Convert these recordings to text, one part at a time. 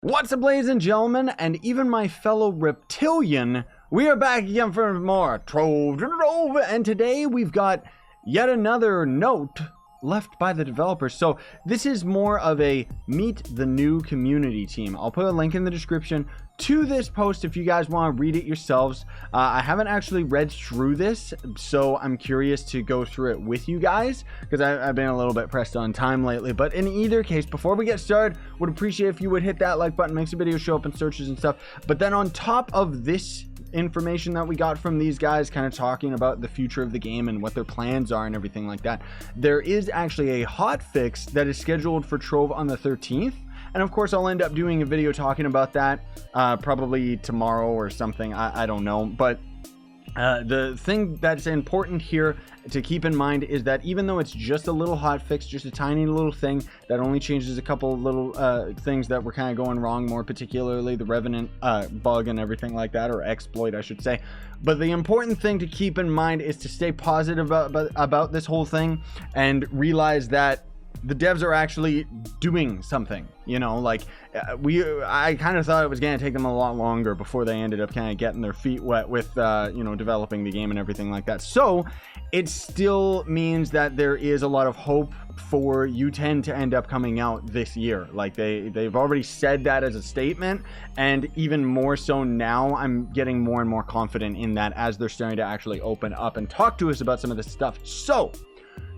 What's up, ladies and gentlemen, and even my fellow reptilian, we are back again for more Trove, and today we've got yet another note left by the developers. So this is more of a meet the new community team. I'll put a link in the description to this post if you guys want to read it yourselves. I haven't actually read through this, so I'm curious to go through it with you guys because I've been a little bit pressed on time lately. But in either case, before we get started, would appreciate if you would hit that like button, makes the video show up in searches and stuff. But then on top of this information that we got from these guys kind of talking about the future of the game and what their plans are and everything like that, there is actually a hot fix that is scheduled for Trove on the 13th. And of course, I'll end up doing a video talking about that probably tomorrow or something. I don't know. But the thing that's important here to keep in mind is that even though it's just a little hot fix, just a tiny little thing that only changes a couple of little things that were kind of going wrong, more particularly the Revenant bug and everything like that, or exploit, I should say. But the important thing to keep in mind is to stay positive about this whole thing and realize that the devs are actually doing something, you know, like I kind of thought it was going to take them a lot longer before they ended up kind of getting their feet wet with, you know, developing the game and everything like that. So it still means that there is a lot of hope for U10 to end up coming out this year. Like they've already said that as a statement, and even more so now, I'm getting more and more confident in that as they're starting to actually open up and talk to us about some of this stuff. So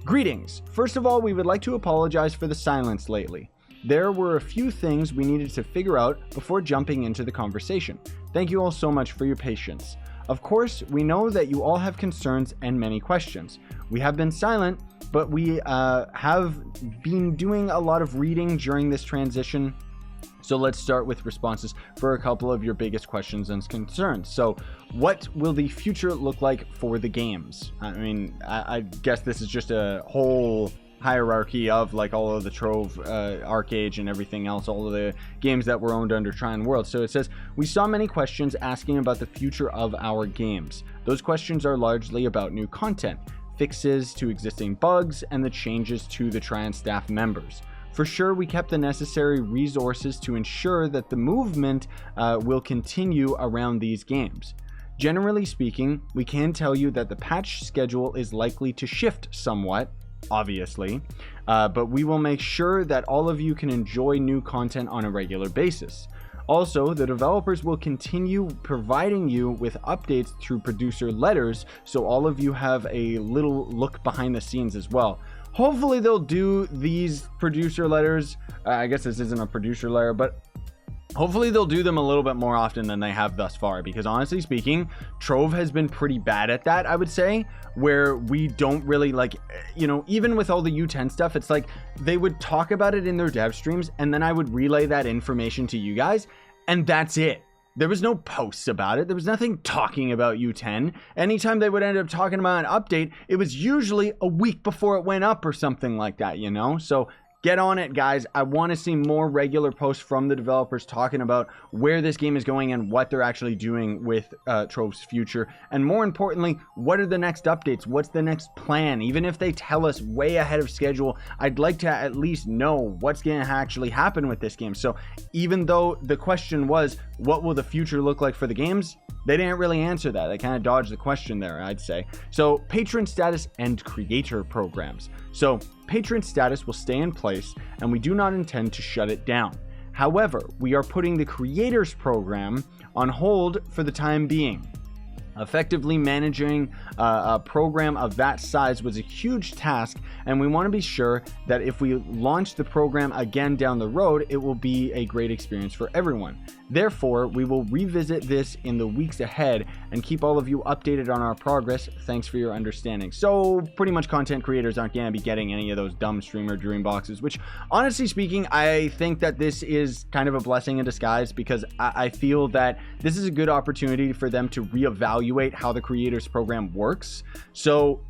greetings. First of all, we would like to apologize for the silence lately. There were a few things we needed to figure out before jumping into the conversation. Thank you all so much for your patience. Of course, we know that you all have concerns and many questions. We have been silent, but we have been doing a lot of reading during this transition. So let's start with responses for a couple of your biggest questions and concerns. So what will the future look like for the games? I mean, I guess this is just a whole hierarchy of like all of the Trove Arcade and everything else, all of the games that were owned under Trine World. So it says, we saw many questions asking about the future of our games. Those questions are largely about new content, fixes to existing bugs, and the changes to the Trine staff members. For sure, we kept the necessary resources to ensure that the movement will continue around these games. Generally speaking, we can tell you that the patch schedule is likely to shift somewhat, obviously, but we will make sure that all of you can enjoy new content on a regular basis. Also, the developers will continue providing you with updates through producer letters, so all of you have a little look behind the scenes as well. Hopefully they'll do these producer letters. I guess this isn't a producer letter, but hopefully they'll do them a little bit more often than they have thus far, because honestly speaking, Trove has been pretty bad at that, I would say, where we don't really, like, you know, even with all the U10 stuff, it's like they would talk about it in their dev streams and then I would relay that information to you guys, and that's it. There was no posts about it. There was nothing talking about U10. Anytime they would end up talking about an update, it was usually a week before it went up or something like that, you know? So get on it, guys. I want to see more regular posts from the developers talking about where this game is going and what they're actually doing with Trove's future. And more importantly, what are the next updates? What's the next plan? Even if they tell us way ahead of schedule, I'd like to at least know what's going to actually happen with this game. So even though the question was, what will the future look like for the games? They didn't really answer that. They kind of dodged the question there, I'd say. So patron status and creator programs. So patron status will stay in place and we do not intend to shut it down. However, we are putting the creators program on hold for the time being. Effectively managing a program of that size was a huge task, and we want to be sure that if we launch the program again down the road, it will be a great experience for everyone. Therefore, we will revisit this in the weeks ahead and keep all of you updated on our progress. Thanks for your understanding. So pretty much content creators aren't going to be getting any of those dumb streamer dream boxes, which honestly speaking, I think that this is kind of a blessing in disguise, because I feel that this is a good opportunity for them to reevaluate how the creators program works. So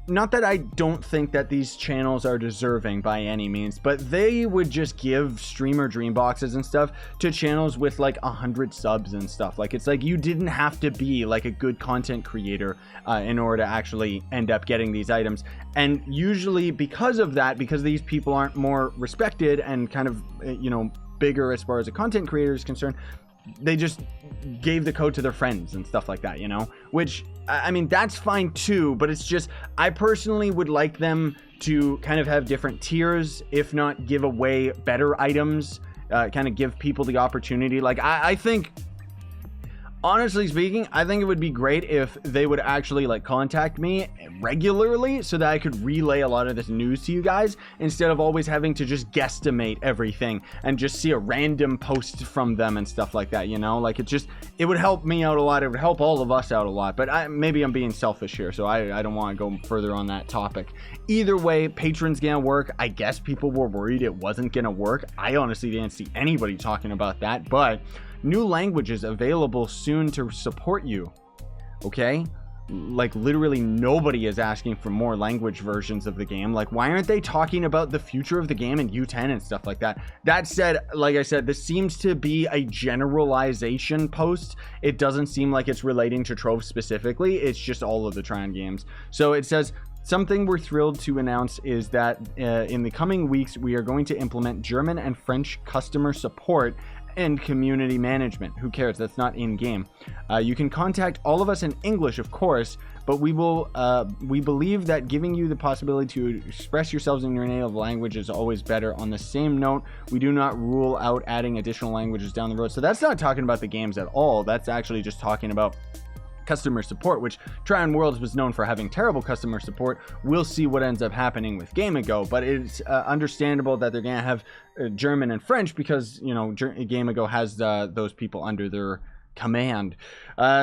not that I don't think that these channels are deserving by any means, but they would just give streamer dream boxes and stuff to channels with like 100 subs and stuff. Like, it's like you didn't have to be like a good content creator in order to actually end up getting these items. And usually because of that, because these people aren't more respected and kind of, you know, bigger as far as a content creator is concerned. They just gave the code to their friends and stuff like that, you know, which, I mean, that's fine too, but it's just, I personally would like them to kind of have different tiers, if not give away better items, kind of give people the opportunity. Like, I think, honestly speaking, I think it would be great if they would actually like contact me regularly so that I could relay a lot of this news to you guys instead of always having to just guesstimate everything and just see a random post from them and stuff like that, you know? Like, it would help me out a lot. It would help all of us out a lot, but maybe I'm being selfish here, so I don't want to go further on that topic. Either way, Patreon's gonna work. I guess people were worried it wasn't gonna work. I honestly didn't see anybody talking about that, but new languages available soon to support you. Okay? Like, literally nobody is asking for more language versions of the game. Like, why aren't they talking about the future of the game in U10 and stuff like that? That said, like I said, this seems to be a generalization post. It doesn't seem like it's relating to Trove specifically. It's just all of the Tryon games. So it says, something we're thrilled to announce is that in the coming weeks, we are going to implement German and French customer support and community management. Who cares? That's not in game. You can contact all of us in English, of course, but we believe that giving you the possibility to express yourselves in your native language is always better. On the same note, we do not rule out adding additional languages down the road. So that's not talking about the games at all. That's actually just talking about customer support, which Tryon Worlds was known for having terrible customer support. We'll see what ends up happening with Game Ago, but it's understandable that they're gonna have German and French because, you know, Game Ago has those people under their command.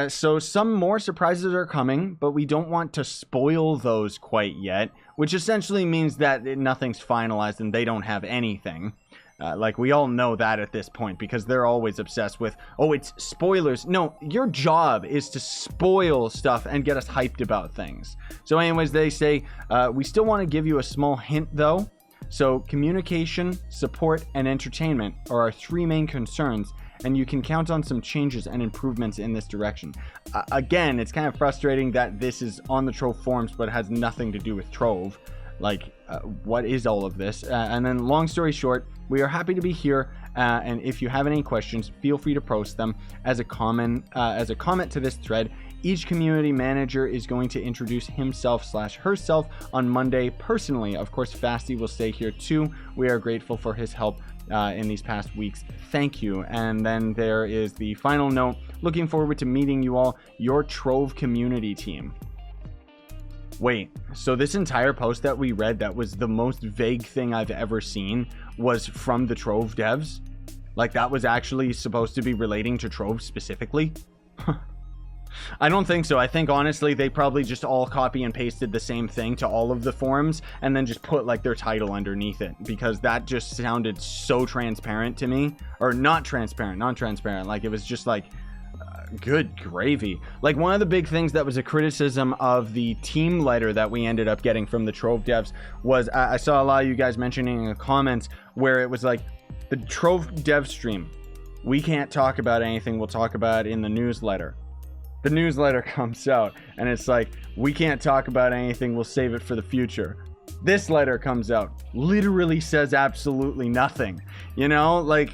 So some more surprises are coming, but we don't want to spoil those quite yet, which essentially means that nothing's finalized and they don't have anything. Like, we all know that at this point because they're always obsessed with, oh, it's spoilers. No, your job is to spoil stuff and get us hyped about things. So anyways, they say, we still want to give you a small hint though. So communication, support, and entertainment are our three main concerns, and you can count on some changes and improvements in this direction. Again, it's kind of frustrating that this is on the Trove forums, but it has nothing to do with Trove. Like, what is all of this? And then, long story short, we are happy to be here, and if you have any questions, feel free to post them as a comment to this thread. Each community manager is going to introduce himself/herself on Monday personally. Of course, Fasty will stay here too. We are grateful for his help in these past weeks. Thank you. And then there is the final note. Looking forward to meeting you all, your Trove Community Team. Wait, so this entire post that we read that was the most vague thing I've ever seen was from the Trove devs? Like, that was actually supposed to be relating to Trove specifically? I don't think so. I think, honestly, they probably just all copy and pasted the same thing to all of the forums and then just put, like, their title underneath it, because that just sounded so transparent to me. Or not transparent, non-transparent. Like, it was just like, good gravy. Like, one of the big things that was a criticism of the team letter that we ended up getting from the Trove devs was, I saw a lot of you guys mentioning in the comments where it was like, the Trove dev stream, we can't talk about anything, we'll talk about it in the newsletter. The newsletter comes out and it's like, we can't talk about anything, we'll save it for the future. This letter comes out, literally says absolutely nothing, you know? Like,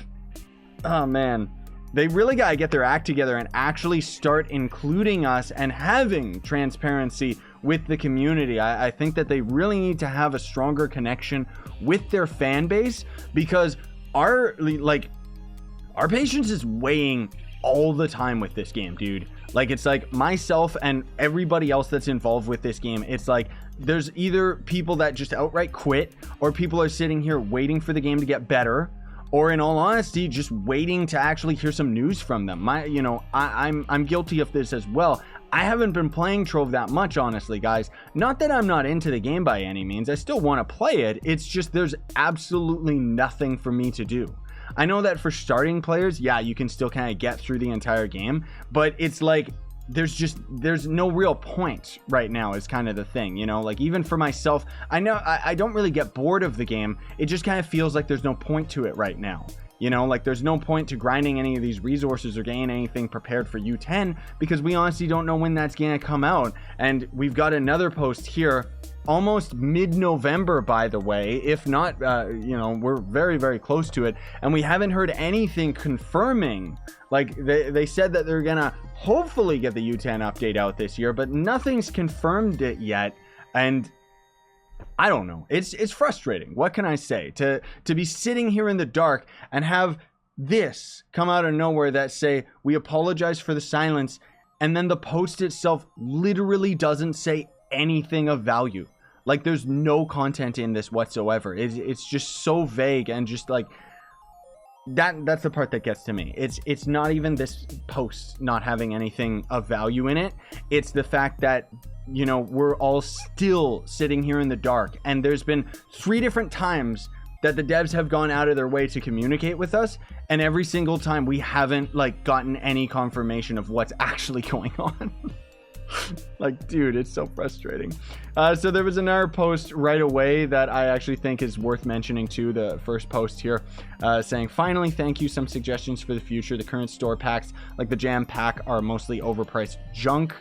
oh man, they really gotta get their act together and actually start including us and having transparency with the community. I think that they really need to have a stronger connection with their fan base, because our patience is weighing all the time with this game, dude. Like, it's like myself and everybody else that's involved with this game, it's like there's either people that just outright quit, or people are sitting here waiting for the game to get better, or in all honesty, just waiting to actually hear some news from them. I'm guilty of this as well. I haven't been playing Trove that much, honestly, guys. Not that I'm not into the game by any means. I still want to play it. It's just there's absolutely nothing for me to do. I know that for starting players, yeah, you can still kind of get through the entire game, but it's like there's no real point right now is kind of the thing, you know? Like, even for myself, I know I don't really get bored of the game. It just kind of feels like there's no point to it right now. You know, like there's no point to grinding any of these resources or getting anything prepared for U10 because we honestly don't know when that's gonna come out. And we've got another post here almost mid-November, by the way, if not, you know, we're very, very close to it, and we haven't heard anything confirming. Like they said that they're gonna hopefully get the U10 update out this year, but nothing's confirmed it yet. And I don't know, it's frustrating. What can I say? To be sitting here in the dark and have this come out of nowhere that say we apologize for the silence, and then the post itself literally doesn't say anything of value. Like there's no content in this whatsoever. It's just so vague, and just like that's the part that gets to me. It's not even this post not having anything of value in it. It's the fact that, you know, we're all still sitting here in the dark, and there's been 3 different times that the devs have gone out of their way to communicate with us, and every single time we haven't like gotten any confirmation of what's actually going on. Like, dude, it's so frustrating. So there was another post right away that I actually think is worth mentioning too. The first post here saying, finally, thank you. Some suggestions for the future. The current store packs, like the jam pack, are mostly overpriced junk.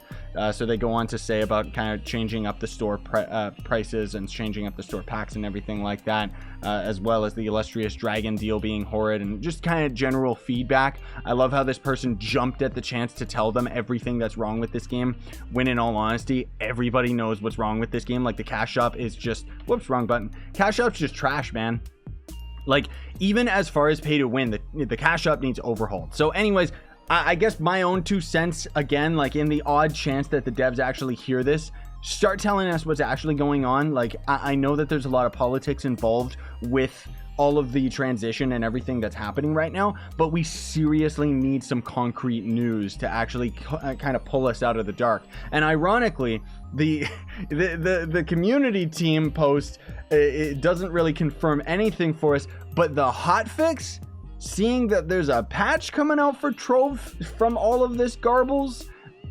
So they go on to say about kind of changing up the store prices and changing up the store packs and everything like that, as well as the illustrious dragon deal being horrid, and just kind of general feedback. I love how this person jumped at the chance to tell them everything that's wrong with this game, when in all honesty, everybody knows what's wrong with this game. Like the cash shop is just, whoops, wrong button. Cash shop's just trash, man. Like, even as far as pay to win, the cash shop needs overhauled. So anyways, I guess my own 2 cents, again, like in the odd chance that the devs actually hear this, start telling us what's actually going on. Like, I know that there's a lot of politics involved with all of the transition and everything that's happening right now, but we seriously need some concrete news to actually kind of pull us out of the dark. And ironically, the community team post, it doesn't really confirm anything for us, but the hotfix, seeing that there's a patch coming out for Trove from all of this garbles,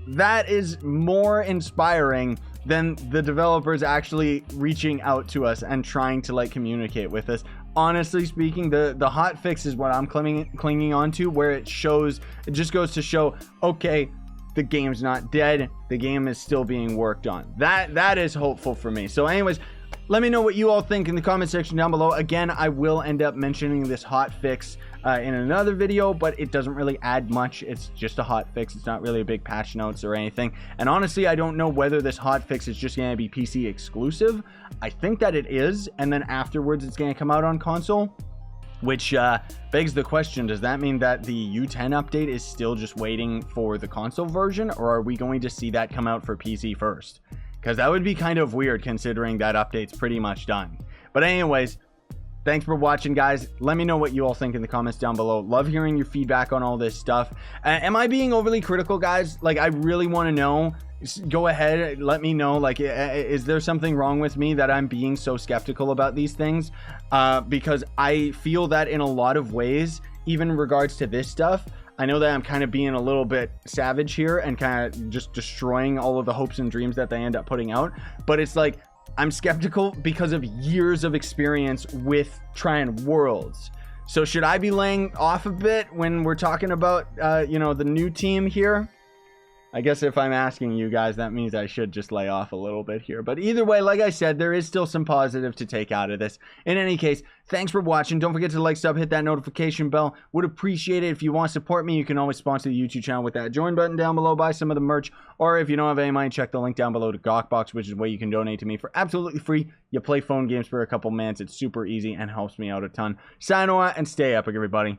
that is more inspiring than the developers actually reaching out to us and trying to like communicate with us. Honestly speaking, the hot fix is what I'm clinging on to, where it just goes to show, okay, the game's not dead, the game is still being worked on. That is hopeful for me. So anyways, let me know what you all think in the comment section down below. Again, I will end up mentioning this hot fix in another video, but it doesn't really add much. It's just a hot fix. It's not really a big patch notes or anything. And honestly, I don't know whether this hot fix is just going to be PC exclusive. I think that it is, and then afterwards it's going to come out on console, which begs the question, does that mean that the U10 update is still just waiting for the console version, or are we going to see that come out for PC first? Because that would be kind of weird considering that update's pretty much done. But anyways, thanks for watching, guys. Let me know what you all think in the comments down below. Love hearing your feedback on all this stuff. Am I being overly critical, guys? Like, I really want to know. Go ahead, let me know. Like, is there something wrong with me that I'm being so skeptical about these things? Because I feel that in a lot of ways, even in regards to this stuff, I know that I'm kind of being a little bit savage here and kind of just destroying all of the hopes and dreams that they end up putting out. But it's like, I'm skeptical because of years of experience with trying Worlds. So should I be laying off a bit when we're talking about, you know, the new team here? I guess if I'm asking you guys, that means I should just lay off a little bit here. But either way, like I said, there is still some positive to take out of this. In any case, thanks for watching. Don't forget to like, sub, hit that notification bell. Would appreciate it. If you want to support me, you can always sponsor the YouTube channel with that join button down below. Buy some of the merch. Or if you don't have any money, check the link down below to Gawkbox, which is where you can donate to me for absolutely free. You play phone games for a couple months. It's super easy and helps me out a ton. Sign on and stay epic, everybody.